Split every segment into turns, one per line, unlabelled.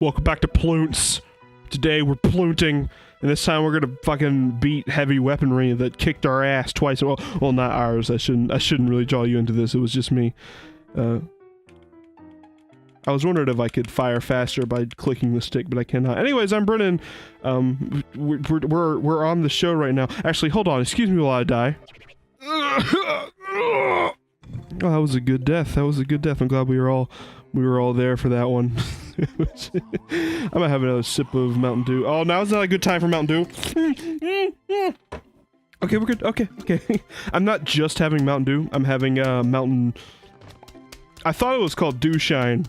Welcome back to Plunts. Today we're plunting, and this time we're gonna fucking beat heavy weaponry that kicked our ass twice. Well, not ours. I shouldn't really draw you into this. It was just me. I was wondering if I could fire faster by clicking the stick, but I cannot. Anyways, I'm Brennan. We're on the show right now. Actually, hold on. Excuse me while I die. Oh, that was a good death. That was a good death. I'm glad we were all there for that one. I might have another sip of Mountain Dew. Oh, now is not a good time for Mountain Dew. Okay, we're good. Okay. I'm not just having Mountain Dew. I'm having Mountain. I thought it was called Dew Shine,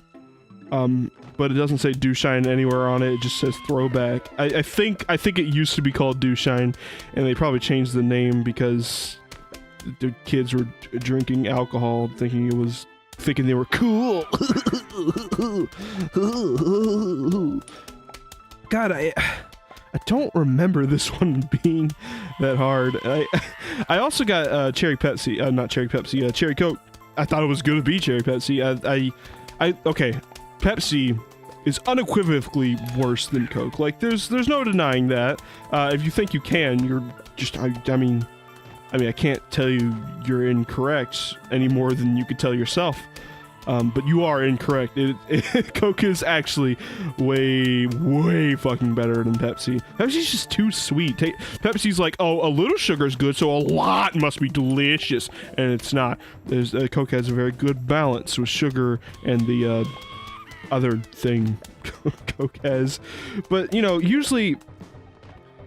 but it doesn't say Dew Shine anywhere on it. It just says Throwback. I think it used to be called Dew Shine, and they probably changed the name because the kids were drinking alcohol, thinking they were cool. God, I don't remember this one being that hard. I also got cherry Pepsi, not cherry Pepsi, cherry Coke. I thought it was gonna be cherry Pepsi. Okay, Pepsi is unequivocally worse than Coke. Like, there's no denying that. If you think you can, you're just, I mean, I can't tell you you're incorrect any more than you could tell yourself. But you are incorrect. Coke is actually way fucking better than Pepsi. Pepsi's just too sweet. Pepsi's like, oh, a little sugar is good, so a lot must be delicious, and it's not. Coke has a very good balance with sugar and the other thing Coke has. But you know, usually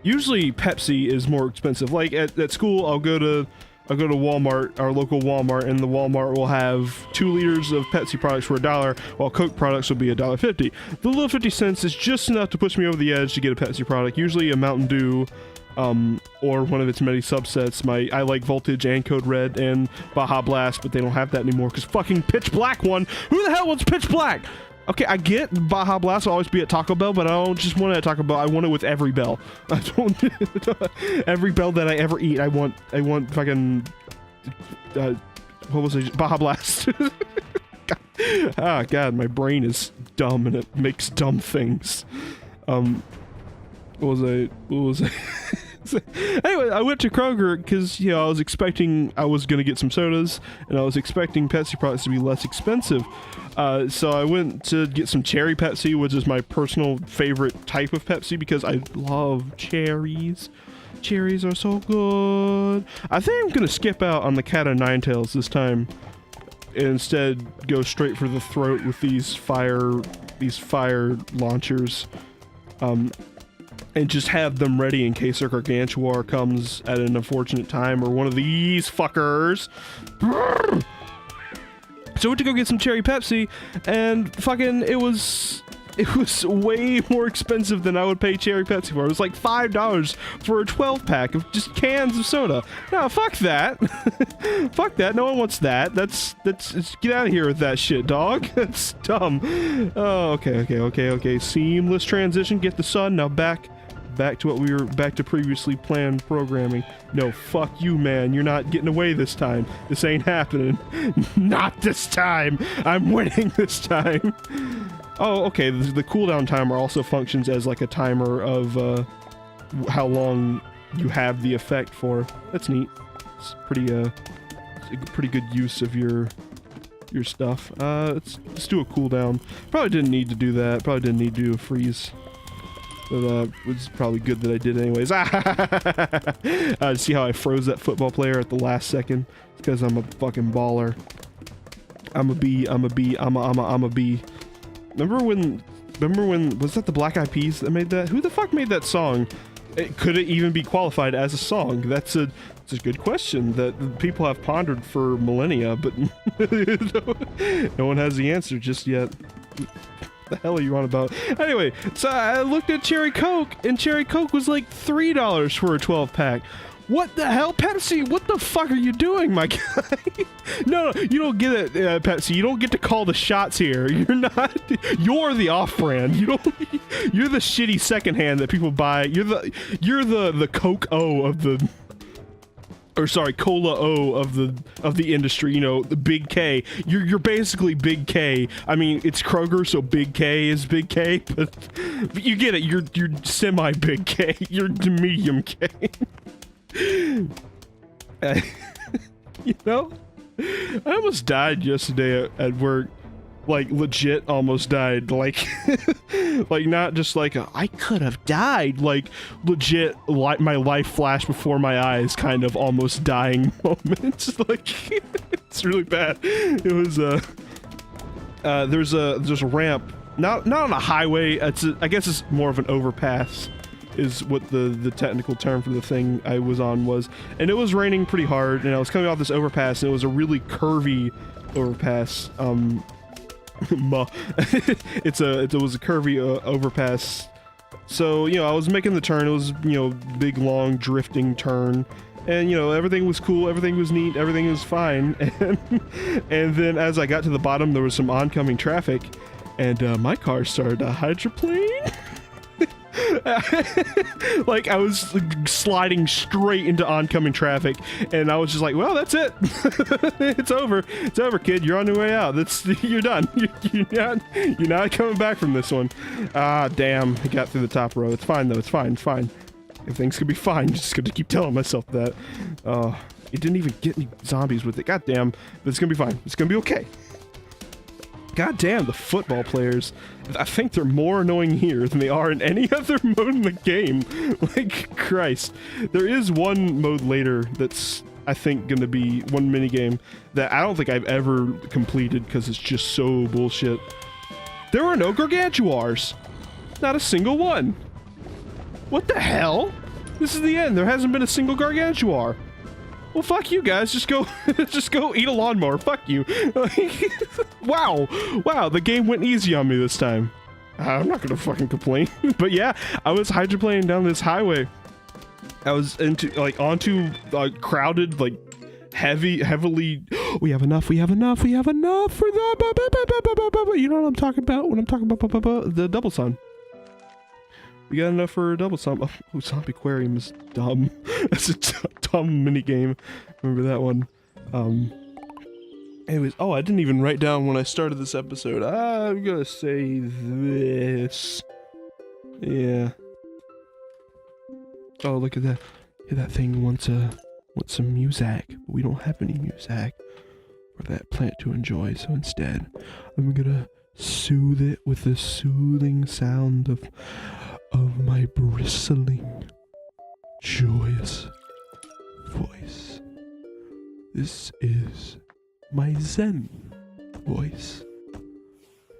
Pepsi is more expensive. Like at school, I'll go to Walmart, our local Walmart, and the Walmart will have 2 liters of Pepsi products for $1, while Coke products will be $1.50. The little 50 cents is just enough to push me over the edge to get a Pepsi product, usually a Mountain Dew, or one of its many subsets. I like Voltage and Code Red and Baja Blast, but they don't have that anymore because fucking Pitch Black won. Who the hell wants Pitch Black? Okay, I get Baja Blast will always be at Taco Bell, but I don't just want it at Taco Bell. I want it with every bell. I don't. Every bell that I ever eat, I want fucking. What was it? Baja Blast. God, my brain is dumb and it makes dumb things. What was I? Anyway, I went to Kroger because, you know, I was gonna get some sodas, and I was expecting Pepsi products to be less expensive. So I went to get some cherry Pepsi, which is my personal favorite type of Pepsi because I love cherries. Cherries are so good. I think I'm gonna skip out on the cat o' nine tails this time, and instead go straight for the throat with these fire launchers. And just have them ready in case our Gargantuar comes at an unfortunate time, or one of these fuckers. So I went to go get some cherry Pepsi, and fucking it was way more expensive than I would pay cherry Pepsi for. It was like $5 for a 12-pack of just cans of soda. No, fuck that. Fuck that. No one wants that. That's get out of here with that shit, dog. That's dumb. Oh, okay. Seamless transition. Get the sun. Now back to previously planned programming. No, fuck you, man. You're not getting away this time. This ain't happening. Not this time. I'm winning this time. Oh, okay. The cooldown timer also functions as like a timer of how long you have the effect for. That's neat. It's pretty good use of your stuff. Let's do a cooldown. Probably didn't need to do that. Probably didn't need to do a freeze. But it's probably good that I did anyways. See how I froze that football player at the last second? It's because I'm a fucking baller. I'm a bee. Remember when was that the Black Eyed Peas that made that? Who the fuck made that song? Could it even be qualified as a song? It's a good question that people have pondered for millennia, but no one has the answer just yet. The hell are you on about? Anyway, so I looked at Cherry Coke, and Cherry Coke was like $3 for a 12-pack. What the hell, Pepsi? What the fuck are you doing, my guy? No, you don't get it, Pepsi. You don't get to call the shots here. You're the off-brand. You're the shitty secondhand that people buy. You're the Coke-O of or sorry, Cola O of the industry, you know, the Big K. You're basically Big K. I mean, it's Kroger, so Big K is Big K, but you get it. You're semi Big K. You're the medium K. You know, I almost died yesterday at work. Like, legit almost died. Like, like, not just like I could have died. Like, legit, my life flashed before my eyes, kind of almost dying moments. Like, it's really bad. It was there's a ramp, not on a highway. I guess it's more of an overpass, is what the technical term for the thing I was on was. And it was raining pretty hard, and I was coming off this overpass, and it was a really curvy overpass. It was a curvy overpass, so you know I was making the turn. It was, you know, big long drifting turn, and you know everything was cool, everything was neat, everything was fine. And then as I got to the bottom, there was some oncoming traffic, and my car started to hydroplane. Like, I was sliding straight into oncoming traffic, and I was just like, well, that's it. It's over, kid. You're on your way out. You're done. You're not coming back from this one. Ah, damn. I got through the top row. It's fine though. It's fine. Everything's gonna be fine. Just gonna keep telling myself that. It didn't even get any zombies with it. God damn. But it's gonna be fine. It's gonna be okay. God damn, the football players. I think they're more annoying here than they are in any other mode in the game. Like, Christ. There is one mode later that's, I think, gonna be one minigame that I don't think I've ever completed because it's just so bullshit. There are no gargantuars. Not a single one. What the hell? This is the end. There hasn't been a single gargantuar. Well, fuck you guys. Just go eat a lawnmower. Fuck you. Wow, the game went easy on me this time. I'm not gonna fucking complain. But yeah, I was hydroplaning down this highway. I was onto crowded, like, heavily. We have enough for the. You know what I'm talking about when I'm talking about the double sun. We got enough for a double sum. Oh, Zombie Aquarium is dumb. That's a dumb minigame. Remember that one. Anyways, oh, I didn't even write down when I started this episode. I'm gonna say this. Yeah. Oh, look at that. Yeah, that thing wants some music, but we don't have any music for that plant to enjoy, so instead, I'm gonna soothe it with the soothing sound of my bristling, joyous voice. This is my Zen voice,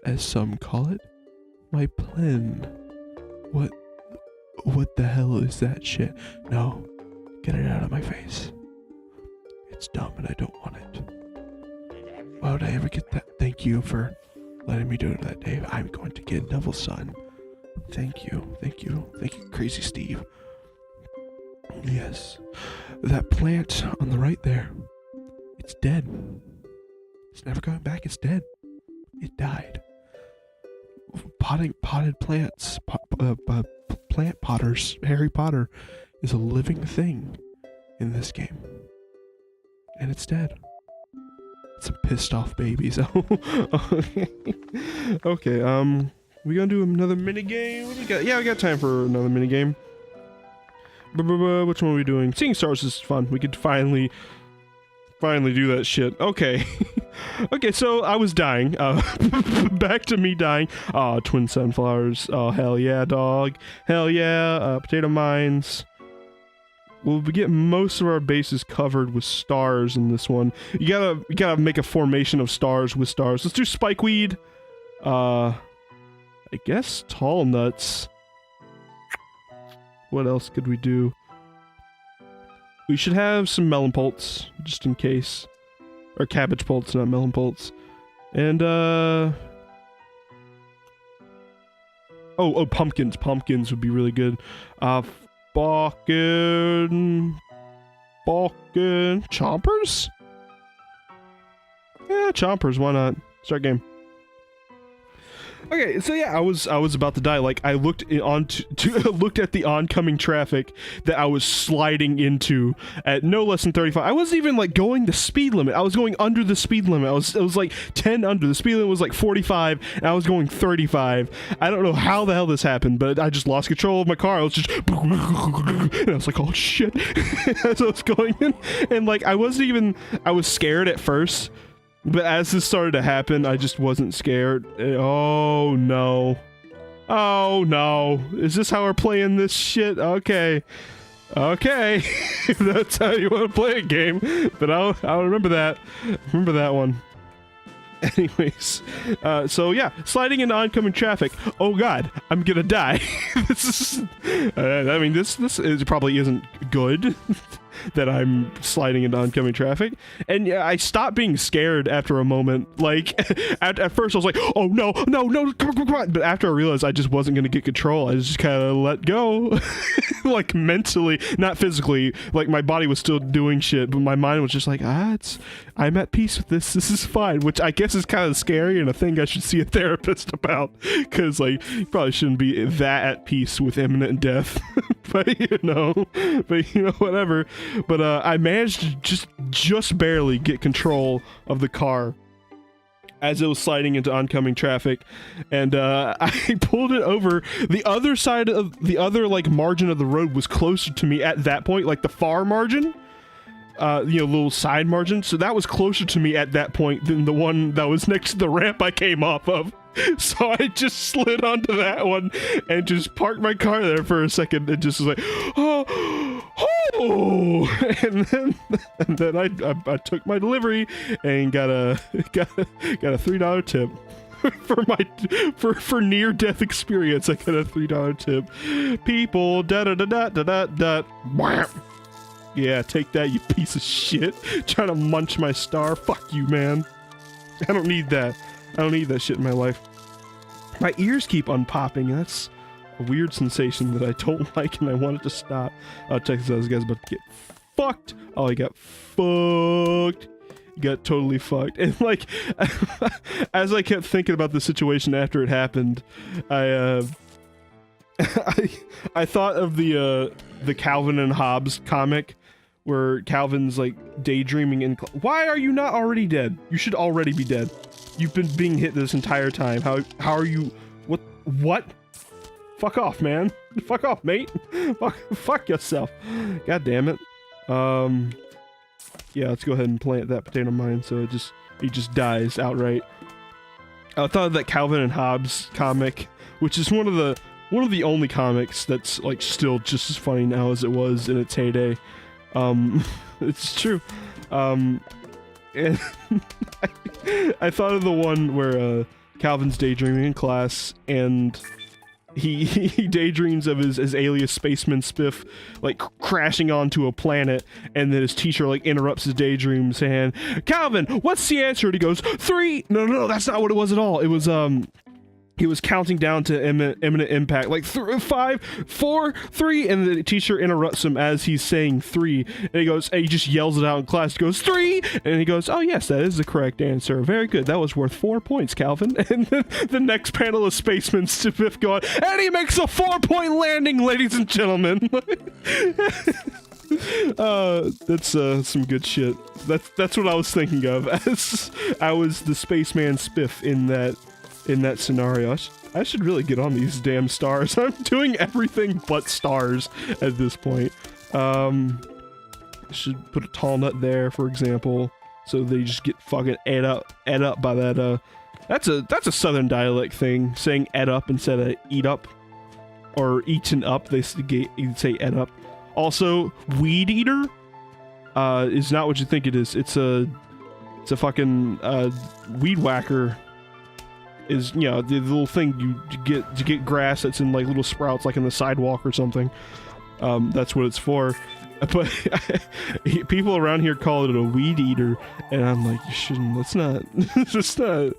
as some call it, my plen. What the hell is that shit? No, get it out of my face. It's dumb and I don't want it. Why would I ever get that? Thank you for letting me do that, Dave. I'm going to get Devil Sun. Thank you, Crazy Steve. Yes, that plant on the right there, it's dead. It's never coming back, it's dead. It died. Potted plants, plant potters, Harry Potter is a living thing in this game. And it's dead. Some pissed off babies. Okay, we gonna do another minigame? What do we got? Yeah, we got time for another minigame. Which one are we doing? Seeing Stars is fun. We could finally do that shit. Okay. Okay, so I was dying. Back to me dying. Twin sunflowers. Oh, hell yeah, dog. Hell yeah. Potato mines. We'll be getting most of our bases covered with stars in this one. You gotta make a formation of stars with stars. Let's do spikeweed. I guess tall nuts. What else could we do? We should have some melon pults, just in case. Or cabbage pults, not melon pults. And, Oh, pumpkins. Pumpkins would be really good. Balkan... Chompers? Yeah, chompers, why not? Start game. Okay, so yeah, I was about to die. Like I looked looked at the oncoming traffic that I was sliding into at no less than 35. I wasn't even like going the speed limit. I was going under the speed limit. It was like 10 under. The speed limit was like 45, and I was going 35. I don't know how the hell this happened, but I just lost control of my car. I was just, and I was like, oh shit, as I was going in, and like I was scared at first. But as this started to happen, I just wasn't scared. Oh no. Oh no. Is this how we're playing this shit? Okay. Okay. If that's how you want to play a game. But I'll remember that. Remember that one. Anyways, so yeah, sliding into oncoming traffic. Oh god, I'm gonna die. This is, I mean, this probably isn't good that I'm sliding into oncoming traffic. And yeah, I stopped being scared after a moment. Like, at first I was like, oh no, no, no, come on. But after I realized I just wasn't gonna get control, I just kind of let go. Like mentally, not physically. Like my body was still doing shit, but my mind was just like, I'm at peace with this. This is fine, which I guess is kind of scary and a thing I should see a therapist about, because like you probably shouldn't be that at peace with imminent death. But you know, whatever. But I managed to just barely get control of the car as it was sliding into oncoming traffic, and I pulled it over. The other side of the other like margin of the road was closer to me at that point, like the far margin. Little side margin, so that was closer to me at that point than the one that was next to the ramp I came off of. So I just slid onto that one and just parked my car there for a second and just was like, and then I took my delivery and got a $3 tip. For near death experience. I got a $3 tip. People Yeah, take that, you piece of shit. Trying to munch my star. Fuck you, man. I don't need that. I don't need that shit in my life. My ears keep unpopping. That's a weird sensation that I don't like, and I want it to stop. Check this out. This guy's about to get fucked. Oh, he got fucked. He got totally fucked. And like, as I kept thinking about the situation after it happened, I thought of the Calvin and Hobbes comic where Calvin's like daydreaming and why are you not already dead? You should already be dead. You've been being hit this entire time. How are you? What? Fuck off, man. Fuck off, mate. Fuck yourself. God damn it. Yeah, let's go ahead and plant that potato mine so he just dies outright. I thought of that Calvin and Hobbes comic, which is one of the only comics that's like still just as funny now as it was in its heyday. It's true. And I thought of the one where Calvin's daydreaming in class, and he daydreams of his alias spaceman Spiff like crashing onto a planet, and then his teacher like interrupts his daydream saying, "Calvin, what's the answer?" And he goes, 3. No, that's not what it was at all. It was he was counting down to imminent impact, like 5, 4, 3, and the teacher interrupts him as he's saying 3, and he just yells it out in class. He goes, 3, and he goes, "Oh yes, that is the correct answer. Very good. That was worth 4 points, Calvin." And then the next panel is Spaceman Spiff going, and he makes a 4-point landing, ladies and gentlemen. That's some good shit. That's what I was thinking of as I was the Spaceman Spiff in that scenario. I should really get on these damn stars. I'm doing everything but stars at this point. I should put a tall nut there, for example, so they just get fucking ate up by that. That's a southern dialect thing, saying "ed up" instead of "eat up" or "eaten up." They say "ed up." Also, weed eater is not what you think it is. It's a fucking weed whacker. Is, you know, the little thing you get to get grass that's in like little sprouts like in the sidewalk or something. That's what it's for. But people around here call it a weed eater, and I'm like, you shouldn't. That's not. That's not.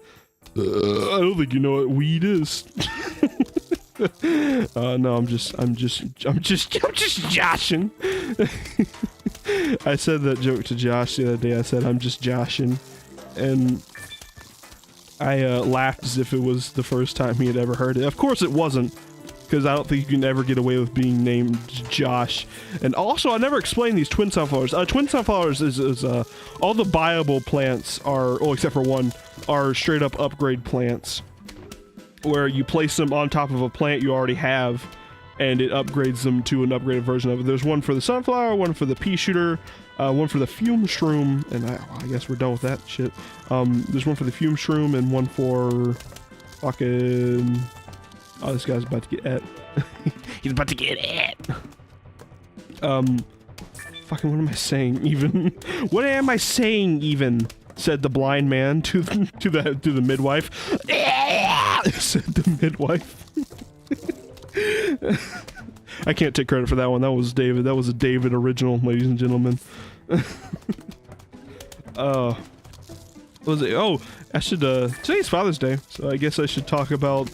I don't think you know what weed is. No, I'm just joshing. I said that joke to Josh the other day. I said I'm just joshing, and I laughed as if it was the first time he had ever heard it. Of course it wasn't, because I don't think you can ever get away with being named Josh. And also, I never explained these twin sunflowers. Twin sunflowers is all the buyable plants are, oh, except for one, are straight up upgrade plants, where you place them on top of a plant you already have, and it upgrades them to an upgraded version of it. There's one for the sunflower, one for the pea shooter, one for the fume shroom, and I guess we're done with that shit. There's one for the fume shroom and one for fucking... Oh, this guy's about to get et. He's about to get et. Fucking what am I saying even? What am I saying even? Said the blind man to the midwife. Said the midwife. I can't take credit for that one. That was David. That was a David original, ladies and gentlemen. What was it? Oh, I should today's Father's Day, so I guess I should talk about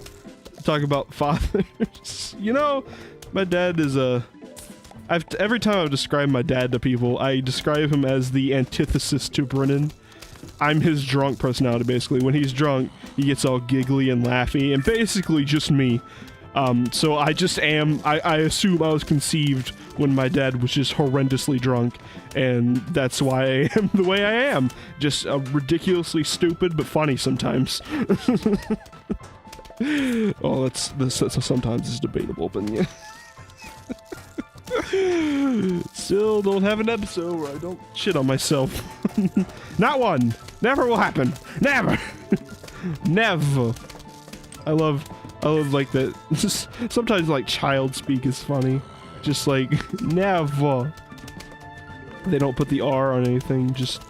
fathers. You know, my dad is every time I've described my dad to people, I describe him as the antithesis to Brennan. I'm his drunk personality, basically. When he's drunk, he gets all giggly and laughy, and basically just me. So I just am, I assume I was conceived when my dad was just horrendously drunk, and that's why I am the way I am. Just ridiculously stupid, but funny sometimes. Oh, that's sometimes it's debatable, but yeah. Still don't have an episode where I don't shit on myself. Not one. Never will happen. Never. Never. I love like that. Sometimes like child speak is funny. Just like never. They don't put the R on anything. Just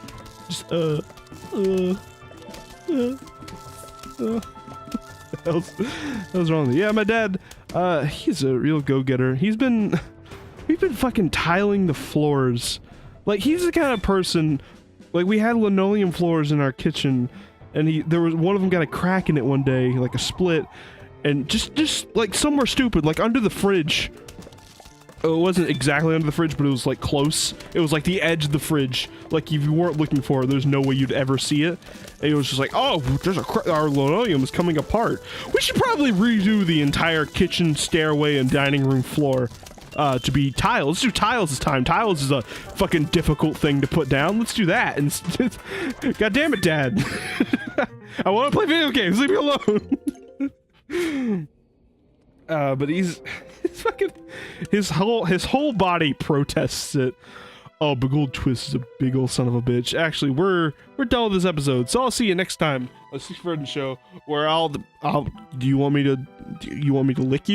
That was wrong. Yeah, my dad, he's a real go-getter. We've been fucking tiling the floors. Like, he's the kind of person, like, we had linoleum floors in our kitchen, and there was one of them got a crack in it one day, like a split, and just like somewhere stupid, like under the fridge. It wasn't exactly under the fridge, but it was like close. It was like the edge of the fridge. Like if you weren't looking for it, there's no way you'd ever see it. And it was just like, oh, there's our linoleum is coming apart. We should probably redo the entire kitchen, stairway, and dining room floor to be tiles. Let's do tiles this time. Tiles is a fucking difficult thing to put down. Let's do that. And God damn it, Dad. I want to play video games. Leave me alone. But he's fucking his whole body protests it. Oh, Big Old Twist is a big old son of a bitch. Actually, we're done with this episode, so I'll see you next time on the Six Brennan Show, where do you want me to lick you?